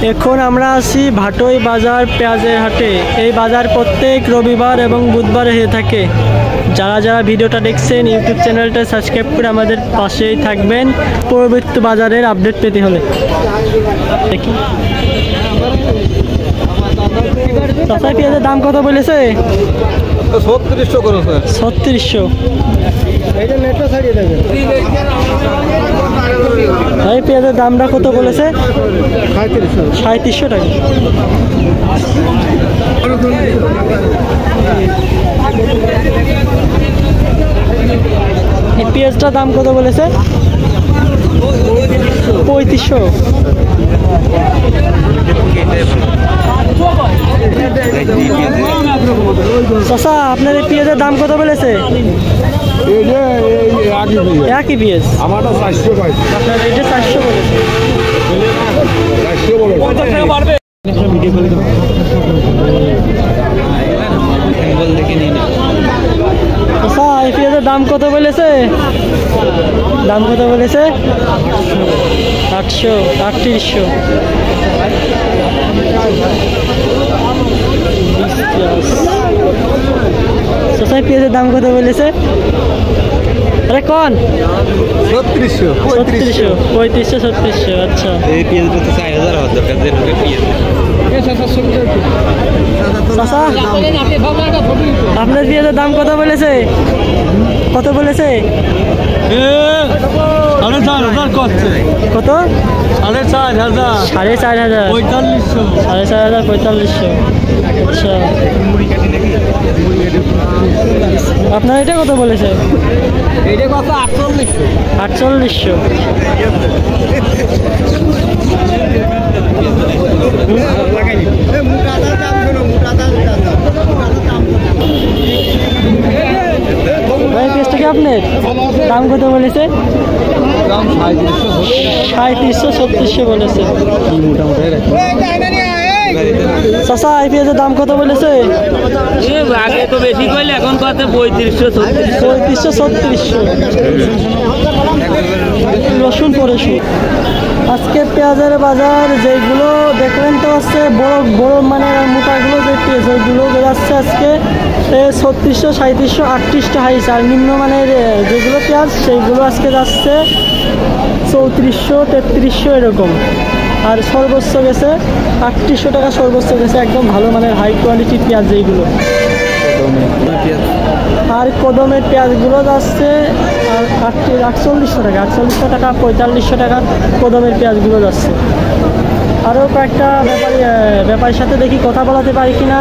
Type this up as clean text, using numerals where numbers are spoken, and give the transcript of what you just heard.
এখন আমরা আছি ভাটই বাজার পেঁয়াজের হাটে। এই বাজার প্রত্যেক রবিবার এবং বুধবারে হয়ে থাকে। যারা যারা ভিডিওটা দেখছেন ইউটিউব চ্যানেলটা সাবস্ক্রাইব করে আমাদের পাশেই থাকবেন পরবর্তী বাজারের আপডেট পেতে হলে। দেখি চাচা পেঁয়াজের দাম কত বলেছে? 3600 করো স্যার। 3600। ভাই পেঁয়াজের দামটা কত বলেছে? 3700 টাকা। এই পেঁয়াজটার দাম কত বলেছে? 3500। চাচা আপনার এই পেঁয়াজের দাম কত বলেছে? একই পেঁয়াজ আমারটা 400 টাকা। আপনার এটা 400 বলেছে। আচ্ছা এই পেঁয়াজের দাম কত বলেছে? দাম কত বলেছে? 800 3800। সোসাই পেঁয়াজের দাম কত বলেছে? আরে কোন 3600 3500। আচ্ছা এই পেঁয়াজটা তো 4000 হওয়ার দরকার। যে লোকে পেঁয়াজ চাচা আপনার পেঁয়াজের দাম কত বলেছে? কত বলেছে? কত? 4500 4500। 4500। আচ্ছা আপনার এটা কত বলেছে? এটা কত? 4800। ভাই পেঁয়াজটা কি আপনার? দাম কত বলেছে? 3700 3600 বলেছে। চাচা এই পেঁয়াজের দাম কত বলেছে? আগে তো বেশি কইলে এখন কত 3500 3600। রসুন পড়েছে। আজকে পেঁয়াজের বাজার যেগুলো দেখলেন তো হচ্ছে বড় বড় মানে মোটাগুলো যে পেঁয়াজ ওইগুলো বেরাচ্ছে আজকে 3600 3700 3800 হাইস। আর নিম্নমানের যেগুলো পেঁয়াজ সেইগুলো আজকে যাচ্ছে 3400 3300 এরকম। আর সর্বোচ্চ গেছে 3800 টাকা সর্বোচ্চ গেছে। একদম ভালো মানের হাই কোয়ালিটির পেঁয়াজ যেগুলো। আর কদমের পেঁয়াজগুলো যাচ্ছে 4800 টাকা 4800 টাকা 4500 টাকা কদমের পেঁয়াজগুলো যাচ্ছে। আরও কয়েকটা ব্যাপারীর সাথে দেখি কথা বলাতে পারি কিনা।